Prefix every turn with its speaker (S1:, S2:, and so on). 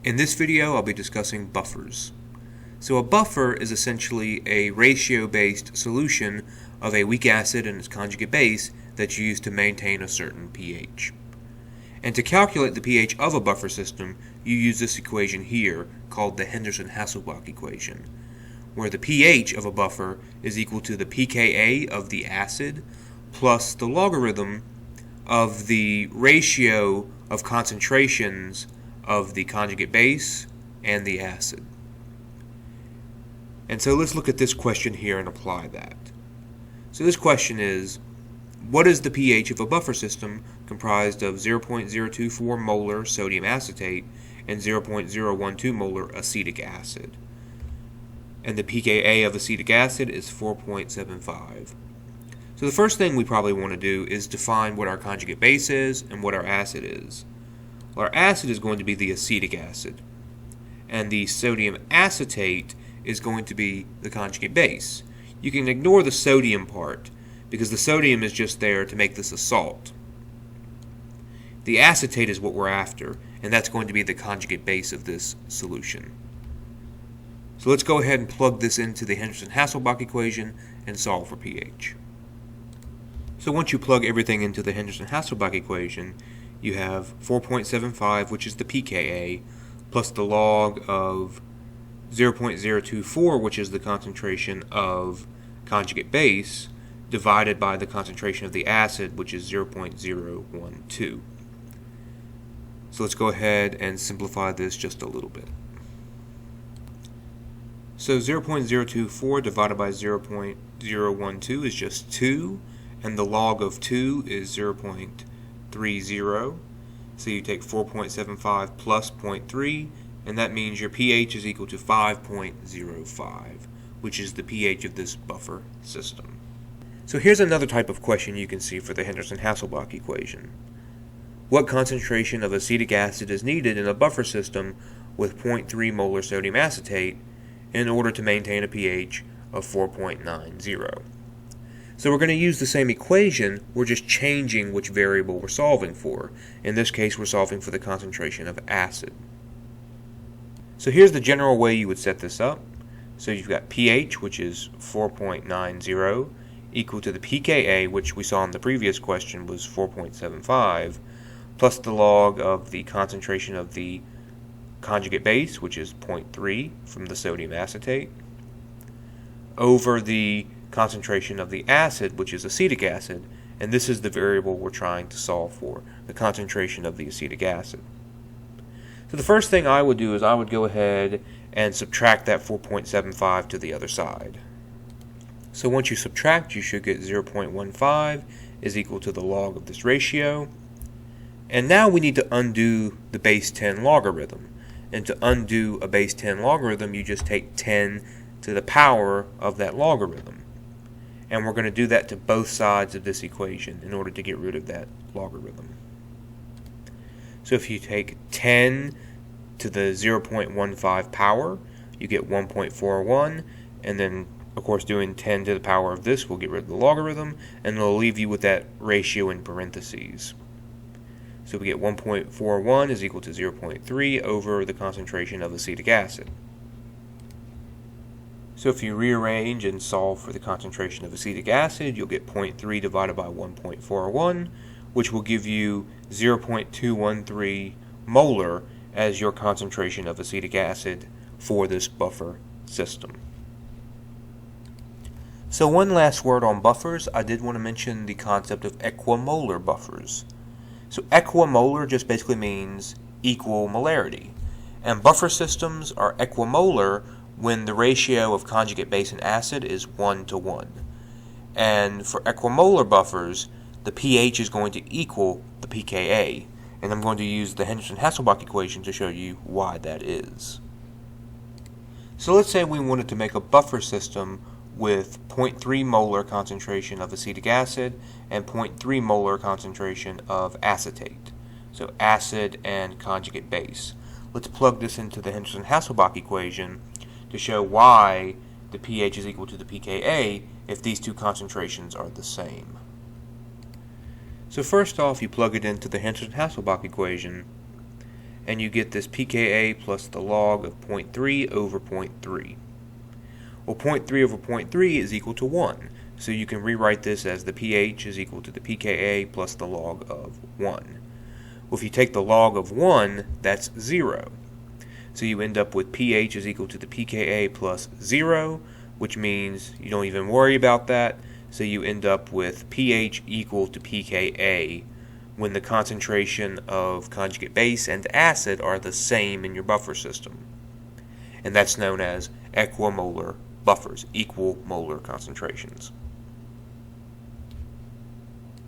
S1: In this video, I'll be discussing buffers. So a buffer is essentially a ratio-based solution of a weak acid and its conjugate base that's used to maintain a certain pH. And to calculate the pH of a buffer system, you use this equation here called the Henderson-Hasselbalch equation, where the pH of a buffer is equal to the pKa of the acid plus the logarithm of the ratio of concentrations of the conjugate base and the acid. And so let's look at this question here and apply that. So this question is, what is the pH of a buffer system comprised of 0.024 molar sodium acetate and 0.012 molar acetic acid? And the pKa of acetic acid is 4.75. So the first thing we probably want to do is define what our conjugate base is and what our acid is. Well, our acid is going to be the acetic acid, and the sodium acetate is going to be the conjugate base. You can ignore the sodium part because the sodium is just there to make this a salt. The acetate is what we're after, and that's going to be the conjugate base of this solution. So let's go ahead and plug this into the Henderson-Hasselbalch equation and solve for pH. So once you plug everything into the Henderson-Hasselbalch equation, you have 4.75, which is the pKa, plus the log of 0.024, which is the concentration of conjugate base, divided by the concentration of the acid, which is 0.012. So let's go ahead and simplify this just a little bit. So 0.024 divided by 0.012 is just 2, and the log of 2 is 0.30. So you take 4.75 plus 0.3, and that means your pH is equal to 5.05, which is the pH of this buffer system. So here's another type of question you can see for the Henderson-Hasselbalch equation. What concentration of acetic acid is needed in a buffer system with 0.3 molar sodium acetate in order to maintain a pH of 4.90? So we're going to use the same equation, we're just changing which variable we're solving for. In this case, we're solving for the concentration of acid. So here's the general way you would set this up. So you've got pH, which is 4.90, equal to the pKa, which we saw in the previous question was 4.75, plus the log of the concentration of the conjugate base, which is 0.3 from the sodium acetate, over the concentration of the acid, which is acetic acid, and this is the variable we're trying to solve for, the concentration of the acetic acid. So the first thing I would do is I would go ahead and subtract that 4.75 to the other side. So once you subtract, you should get 0.15 is equal to the log of this ratio. And now we need to undo the base 10 logarithm. And to undo a base 10 logarithm, you just take 10 to the power of that logarithm. And we're going to do that to both sides of this equation in order to get rid of that logarithm. So if you take 10 to the 0.15 power, you get 1.41, and then of course doing 10 to the power of this will get rid of the logarithm, and it'll leave you with that ratio in parentheses. So we get 1.41 is equal to 0.3 over the concentration of acetic acid. So if you rearrange and solve for the concentration of acetic acid, you'll get 0.3 divided by 1.41, which will give you 0.213 molar as your concentration of acetic acid for this buffer system. So one last word on buffers. I did want to mention the concept of equimolar buffers. So equimolar just basically means equal molarity. And buffer systems are equimolar when the ratio of conjugate base and acid is 1 to 1. And for equimolar buffers, the pH is going to equal the pKa. And I'm going to use the Henderson-Hasselbalch equation to show you why that is. So let's say we wanted to make a buffer system with 0.3 molar concentration of acetic acid and 0.3 molar concentration of acetate. So acid and conjugate base. Let's plug this into the Henderson-Hasselbalch equation to show why the pH is equal to the pKa if these two concentrations are the same. So first off, you plug it into the Henderson-Hasselbalch equation, and you get this pKa plus the log of 0.3 over 0.3. Well, 0.3 over 0.3 is equal to 1, so you can rewrite this as the pH is equal to the pKa plus the log of 1. Well, if you take the log of 1, that's 0. So you end up with pH is equal to the pKa plus 0, which means you don't even worry about that, so you end up with pH equal to pKa when the concentration of conjugate base and acid are the same in your buffer system. And that's known as equimolar buffers, equal molar concentrations.